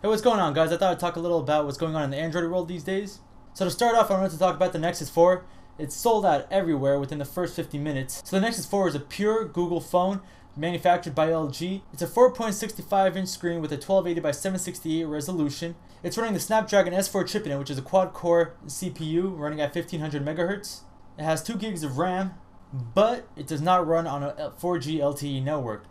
Hey, what's going on, guys? I thought I'd talk a little about what's going on in the Android world these days. So to start off, I wanted to talk about the Nexus 4. It's sold out everywhere within the first 50 minutes. So the Nexus 4 is a pure Google phone manufactured by LG. It's a 4.65-inch screen with a 1280 by 768 resolution. It's running the Snapdragon S4 chip in it, which is a quad-core CPU running at 1500 megahertz. It has 2 gigs of RAM, but it does not run on a 4G LTE network.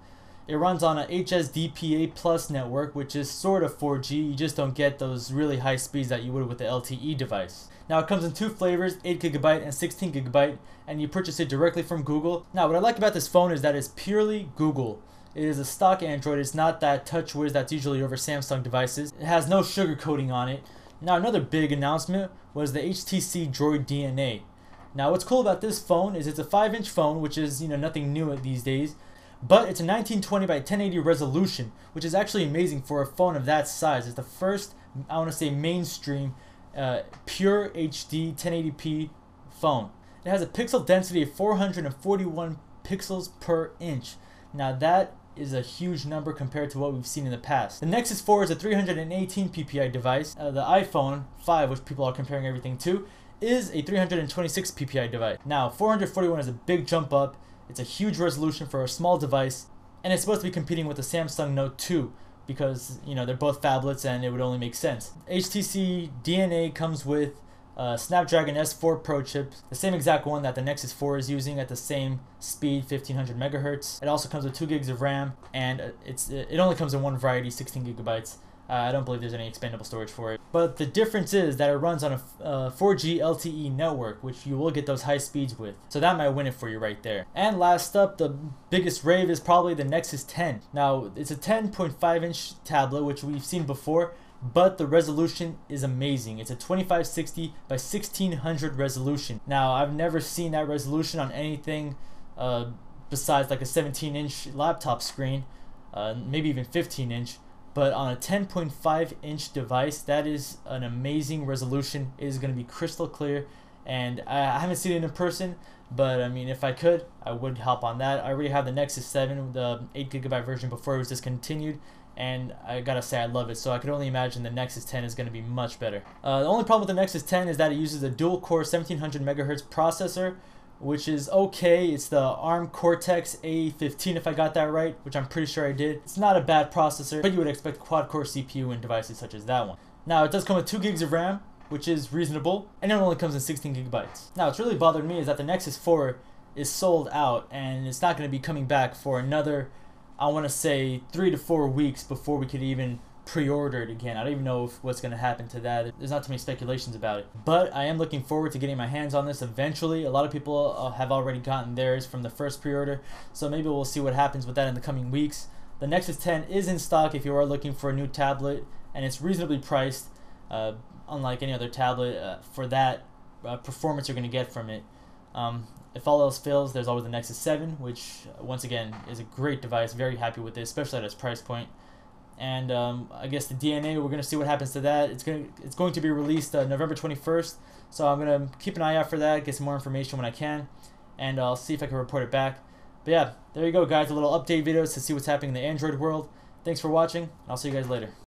It runs on a HSDPA Plus network, which is sort of 4G. You just don't get those really high speeds that you would with the LTE device. Now it comes in two flavors, 8GB and 16GB, and you purchase it directly from Google. Now what I like about this phone is that it's purely Google. It is a stock Android. It's not that TouchWiz that's usually over Samsung devices. It has no sugarcoating on it. Now another big announcement was the HTC Droid DNA. Now what's cool about this phone is it's a 5-inch phone, which is nothing new these days. But it's a 1920 by 1080 resolution, which is actually amazing for a phone of that size. It's the first, I want to say, mainstream pure HD 1080p phone. It has a pixel density of 441 pixels per inch. Now that is a huge number compared to what we've seen in the past. The Nexus 4 is a 318 ppi device. The iPhone 5, which people are comparing everything to, is a 326 ppi device. Now 441 is a big jump up. It's a huge resolution for a small device, and it's supposed to be competing with the Samsung Note 2 because they're both phablets and it would only make sense. HTC DNA comes with Snapdragon S4 Pro chip, the same exact one that the Nexus 4 is using at the same speed, 1500 megahertz. It also comes with 2 gigs of RAM, and it only comes in one variety, 16GB. I don't believe there's any expandable storage for it. But the difference is that it runs on a 4G LTE network, which you will get those high speeds with. So that might win it for you right there. And last up, the biggest rave is probably the Nexus 10. Now, it's a 10.5-inch tablet, which we've seen before, but the resolution is amazing. It's a 2560 by 1600 resolution. Now, I've never seen that resolution on anything besides like a 17-inch laptop screen, maybe even 15-inch. But on a 10.5-inch device, that is an amazing resolution. It is going to be crystal clear, and I haven't seen it in person, but I mean, if I could, I would hop on that. I already have the Nexus 7, the 8GB version before it was discontinued, and I gotta say I love it, so I could only imagine the Nexus 10 is going to be much better. The only problem with the Nexus 10 is that it uses a dual-core 1700 megahertz processor, which is okay. It's the ARM Cortex A15 if I got that right, which I'm pretty sure I did. It's not a bad processor, but you would expect quad-core CPU in devices such as that one. Now, it does come with 2 gigs of RAM, which is reasonable, and it only comes in 16GB. Now, what's really bothered me is that the Nexus 4 is sold out, and it's not going to be coming back for another, I want to say, 3 to 4 weeks before we could even pre-order it again. I don't even know what's going to happen to that. There's not too many speculations about it. But I am looking forward to getting my hands on this eventually. A lot of people have already gotten theirs from the first pre-order, so maybe we'll see what happens with that in the coming weeks. The Nexus 10 is in stock if you are looking for a new tablet, and it's reasonably priced, unlike any other tablet, for that performance you're going to get from it. If all else fails, there's always the Nexus 7, which once again is a great device. Very happy with it, especially at its price point. And I guess the DNA, we're going to see what happens to that. It's going to be released November 21st, so I'm going to keep an eye out for that, get some more information when I can, and I'll see if I can report it back. But yeah, there you go, guys, a little update videos to see what's happening in the Android world. Thanks for watching, and I'll see you guys later.